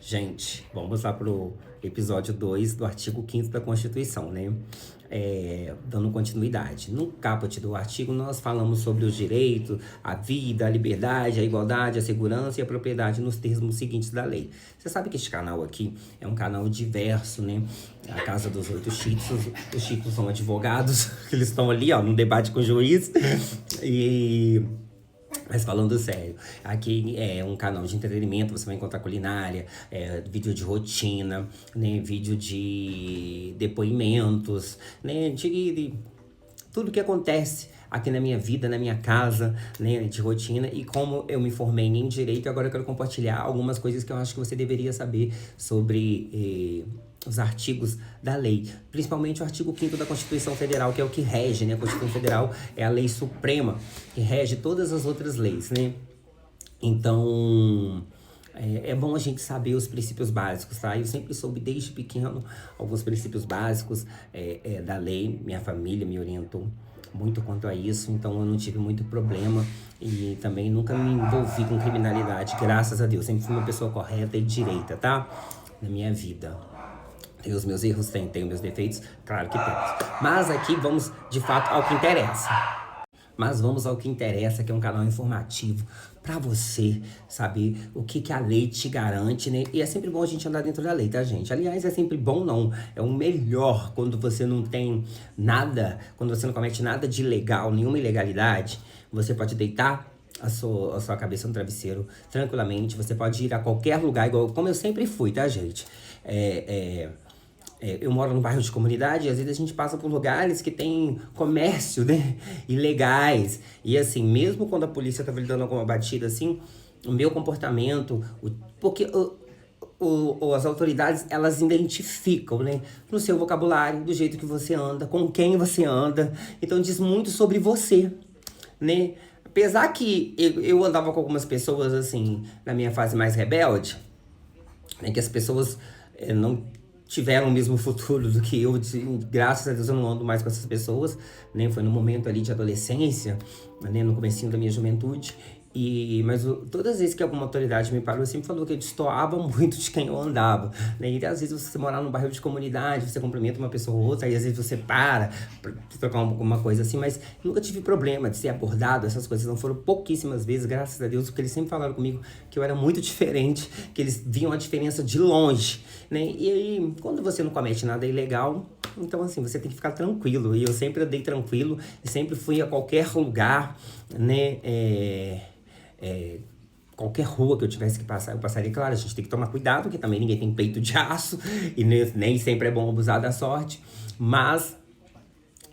Gente, vamos lá pro episódio 2 do artigo 5º da Constituição, né? Dando continuidade. No caput do artigo, nós falamos sobre os direitos, a vida, a liberdade, a igualdade, a segurança e a propriedade nos termos seguintes da lei. Você sabe que este canal aqui é um canal diverso, né? A Casa dos Oito Chitos. Os Chitos são advogados, eles estão ali, ó, no debate com o juiz. Mas falando sério, aqui é um canal de entretenimento, você vai encontrar culinária, vídeo de rotina, né, vídeo de depoimentos, né, de tudo que acontece aqui na minha vida, na minha casa, né, de rotina. E como eu me formei em Direito, agora eu quero compartilhar algumas coisas que eu acho que você deveria saber sobre os artigos da lei. Principalmente o artigo 5º da Constituição Federal, que é o que rege, né? A Constituição Federal é a lei suprema que rege todas as outras leis, né? Então, é bom a gente saber os princípios básicos, tá? Eu sempre soube desde pequeno alguns princípios básicos da lei. Minha família me orientou muito quanto a isso, então eu não tive muito problema e também nunca me envolvi com criminalidade, graças a Deus. Sempre fui uma pessoa correta e direita, tá? Na minha vida. Tem os meus erros, tem os meus defeitos, claro que tem. Mas aqui vamos, de fato, ao que interessa. Mas vamos ao que interessa, que é um canal informativo pra você saber o que a lei te garante, né? E é sempre bom a gente andar dentro da lei, tá, gente? Aliás, é sempre bom não. É o melhor quando você não tem nada, quando você não comete nada de ilegal, nenhuma ilegalidade. Você pode deitar a sua cabeça no travesseiro tranquilamente. Você pode ir a qualquer lugar, igual como eu sempre fui, tá, gente? Eu moro num bairro de comunidade e às vezes a gente passa por lugares que tem comércio, né? Ilegais. E assim, mesmo quando a polícia tá dando alguma batida assim, o meu comportamento, porque as autoridades, elas identificam, né? No seu vocabulário, do jeito que você anda, com quem você anda. Então diz muito sobre você, né? Apesar que eu andava com algumas pessoas, assim, na minha fase mais rebelde, né? Que as pessoas não tiveram o mesmo futuro do que eu. Graças a Deus eu não ando mais com essas pessoas, né? Foi no momento ali de adolescência, né? No comecinho da minha juventude. Mas todas as vezes que alguma autoridade me parou, eu sempre falou que eu destoava muito de quem eu andava, né? E às vezes você morar num bairro de comunidade, você cumprimenta uma pessoa ou outra, aí às vezes você para pra trocar alguma coisa assim, mas nunca tive problema de ser abordado, essas coisas não foram pouquíssimas vezes, graças a Deus, porque eles sempre falaram comigo que eu era muito diferente, que eles viam a diferença de longe, né? E aí, quando você não comete nada ilegal, então assim, você tem que ficar tranquilo. E eu sempre andei tranquilo e sempre fui a qualquer lugar, né? Qualquer rua que eu tivesse que passar, eu passaria. Claro, a gente tem que tomar cuidado, porque também ninguém tem peito de aço e nem sempre é bom abusar da sorte, mas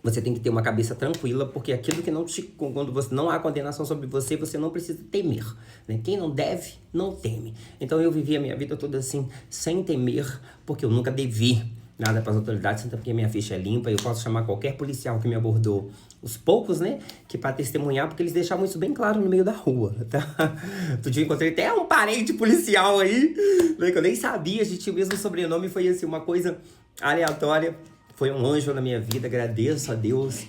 você tem que ter uma cabeça tranquila, porque aquilo que não quando você não há condenação sobre você, você não precisa temer, né? Quem não deve, não teme. Então eu vivi a minha vida toda assim, sem temer, porque eu nunca devi nada para as autoridades, até porque minha ficha é limpa, eu posso chamar qualquer policial que me abordou, os poucos, né, que para testemunhar, porque eles deixavam isso bem claro no meio da rua, tá? Outro dia eu encontrei até um parente policial aí, né, que eu nem sabia, a gente tinha o mesmo sobrenome, foi assim, uma coisa aleatória. Foi um anjo na minha vida, agradeço a Deus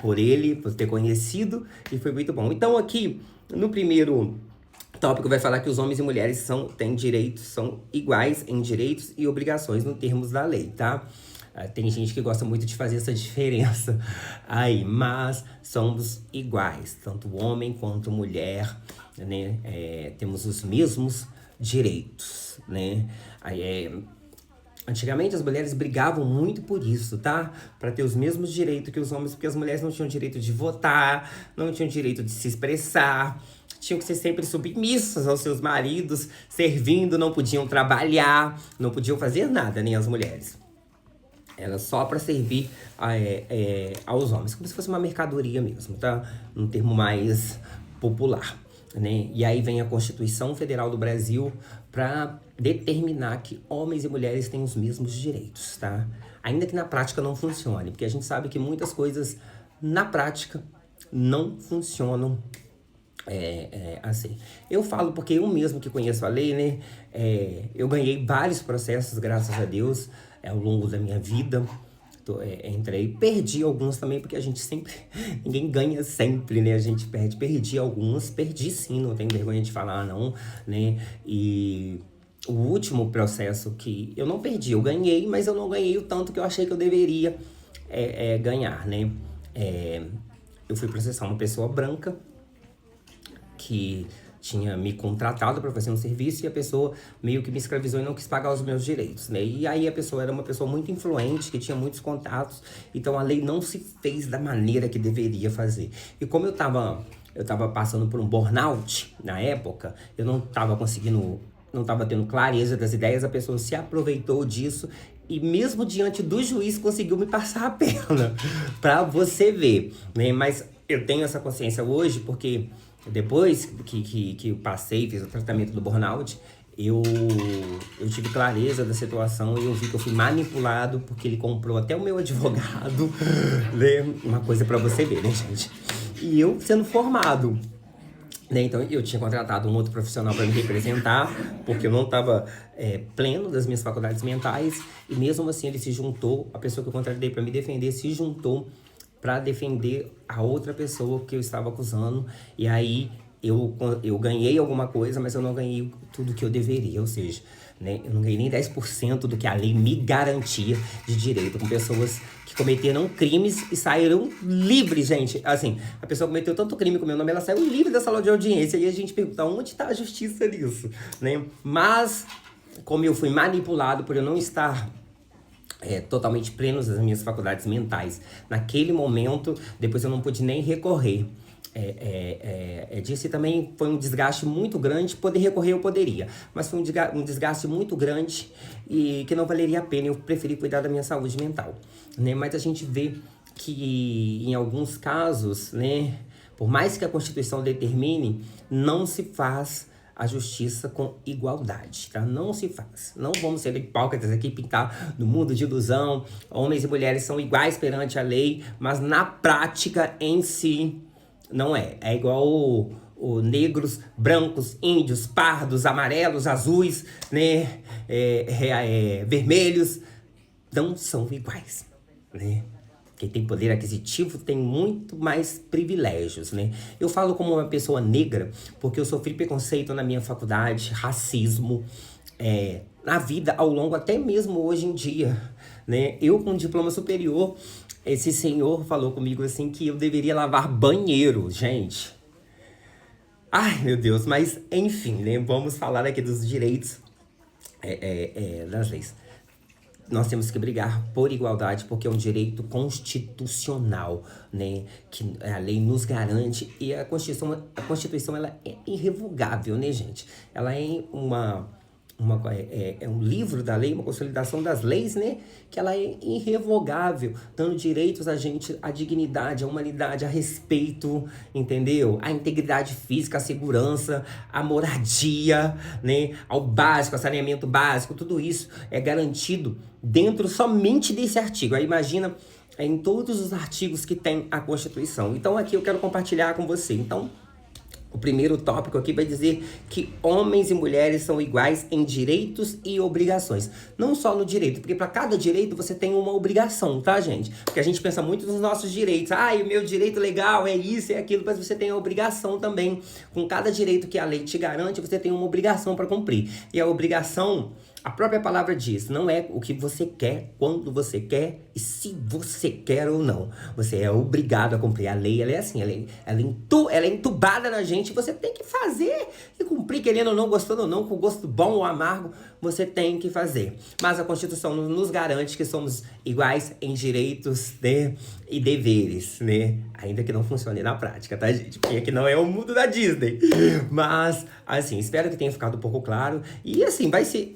por ele, por ter conhecido, e foi muito bom. Então aqui, no primeiro tópico, vai falar que os homens e mulheres têm direitos, são iguais em direitos e obrigações no termos da lei, tá? Tem gente que gosta muito de fazer essa diferença aí, mas somos iguais, tanto homem quanto mulher, né? Temos os mesmos direitos, né? Antigamente as mulheres brigavam muito por isso, tá? Pra ter os mesmos direitos que os homens, porque as mulheres não tinham direito de votar, não tinham direito de se expressar, tinham que ser sempre submissas aos seus maridos, servindo, não podiam trabalhar, não podiam fazer nada, nem as mulheres. Era só pra servir aos homens, como se fosse uma mercadoria mesmo, tá? Um termo mais popular, né? E aí vem a Constituição Federal do Brasil para determinar que homens e mulheres têm os mesmos direitos, tá? Ainda que na prática não funcione, porque a gente sabe que muitas coisas na prática não funcionam assim. Eu falo porque eu mesmo que conheço a lei, né? Eu ganhei vários processos, graças a Deus, ao longo da minha vida. entrei. Perdi alguns também, porque a gente sempre... Ninguém ganha sempre, né? A gente perde. Perdi alguns. Perdi sim, não tenho vergonha de falar, não, né? E o último processo que... Eu não perdi, eu ganhei, mas eu não ganhei o tanto que eu achei que eu deveria ganhar, né? Eu fui processar uma pessoa branca que tinha me contratado para fazer um serviço e a pessoa meio que me escravizou e não quis pagar os meus direitos, né? E aí a pessoa era uma pessoa muito influente, que tinha muitos contatos, então a lei não se fez da maneira que deveria fazer. E como eu tava passando por um burnout na época, eu não tava tendo clareza das ideias, a pessoa se aproveitou disso e mesmo diante do juiz conseguiu me passar a perna, pra você ver, né? Mas eu tenho essa consciência hoje porque depois que eu passei, fiz o tratamento do burnout, eu tive clareza da situação e eu vi que eu fui manipulado porque ele comprou até o meu advogado, né? Uma coisa pra você ver, né, gente? E eu sendo formado, né? Então eu tinha contratado um outro profissional para me representar, porque eu não estava pleno das minhas faculdades mentais, e mesmo assim ele se juntou, a pessoa que eu contratei para me defender se juntou para defender a outra pessoa que eu estava acusando, e aí eu ganhei alguma coisa, mas eu não ganhei tudo que eu deveria, ou seja, né, eu não ganhei nem 10% do que a lei me garantia de direito, com pessoas que cometeram crimes e saíram livres, gente. Assim, a pessoa cometeu tanto crime com meu nome, ela saiu livre da sala de audiência, e a gente pergunta, onde está a justiça nisso, né? Mas, como eu fui manipulado por eu não estar totalmente pleno das minhas faculdades mentais naquele momento, depois eu não pude nem recorrer disso, e também foi um desgaste muito grande. Poder recorrer eu poderia, mas foi um desgaste muito grande e que não valeria a pena. Eu preferi cuidar da minha saúde mental, né? Mas a gente vê que em alguns casos, né, por mais que a Constituição determine, não se faz a justiça com igualdade, tá? Não se faz. Não vamos ser hipócritas aqui, pintar no mundo de ilusão. Homens e mulheres são iguais perante a lei, mas na prática em si não é. É igual o negros, brancos, índios, pardos, amarelos, azuis, né? Vermelhos. Não são iguais, né? Quem tem poder aquisitivo tem muito mais privilégios, né? Eu falo como uma pessoa negra porque eu sofri preconceito na minha faculdade, racismo, na vida ao longo, até mesmo hoje em dia, né? Eu com diploma superior, esse senhor falou comigo assim que eu deveria lavar banheiro, gente. Ai, meu Deus, mas enfim, né? Vamos falar aqui dos direitos das leis. Nós temos que brigar por igualdade, porque é um direito constitucional, né? Que a lei nos garante, e a Constituição ela é irrevogável, né, gente? Ela é um livro da lei, uma consolidação das leis, né? Que ela é irrevogável, dando direitos a gente, a dignidade, a humanidade, a respeito, entendeu? A integridade física, a segurança, a moradia, né? Ao básico, ao saneamento básico, tudo isso é garantido dentro somente desse artigo. Aí imagina em todos os artigos que tem a Constituição. Então aqui eu quero compartilhar com você. Então, o primeiro tópico aqui vai dizer que homens e mulheres são iguais em direitos e obrigações. Não só no direito, porque para cada direito você tem uma obrigação, tá, gente? Porque a gente pensa muito nos nossos direitos. Ah, o meu direito legal é isso, é aquilo, mas você tem a obrigação também. Com cada direito que a lei te garante, você tem uma obrigação para cumprir. E a obrigação, a própria palavra diz, não é o que você quer, quando você quer e se você quer ou não. Você é obrigado a cumprir. A lei, ela é assim, ela é entubada na gente, você tem que fazer e cumprir, querendo ou não, gostando ou não, com gosto bom ou amargo, você tem que fazer. Mas a Constituição nos garante que somos iguais em direitos, né, e deveres, né? Ainda que não funcione na prática, tá, gente? Porque aqui não é o mundo da Disney. Mas, assim, espero que tenha ficado um pouco claro. E, assim, vai ser...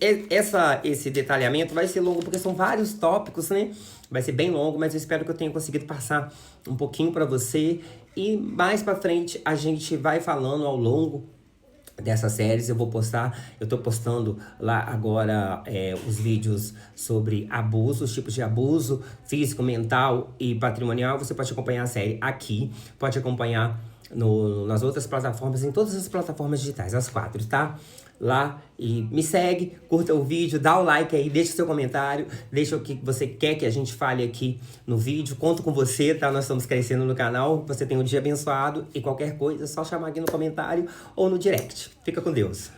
Esse detalhamento vai ser longo, porque são vários tópicos, né? Vai ser bem longo, mas eu espero que eu tenha conseguido passar um pouquinho pra você. E mais pra frente, a gente vai falando ao longo dessas séries. Eu tô postando lá agora os vídeos sobre abuso, os tipos de abuso físico, mental e patrimonial. Você pode acompanhar a série aqui, pode acompanhar nas outras plataformas, em todas as plataformas digitais, as 4, tá? lá e me segue, curta o vídeo, dá o like aí, deixa o seu comentário, deixa o que você quer que a gente fale aqui no vídeo. Conto com você, tá? Nós estamos crescendo no canal. Você tem um dia abençoado e qualquer coisa é só chamar aqui no comentário ou no direct. Fica com Deus.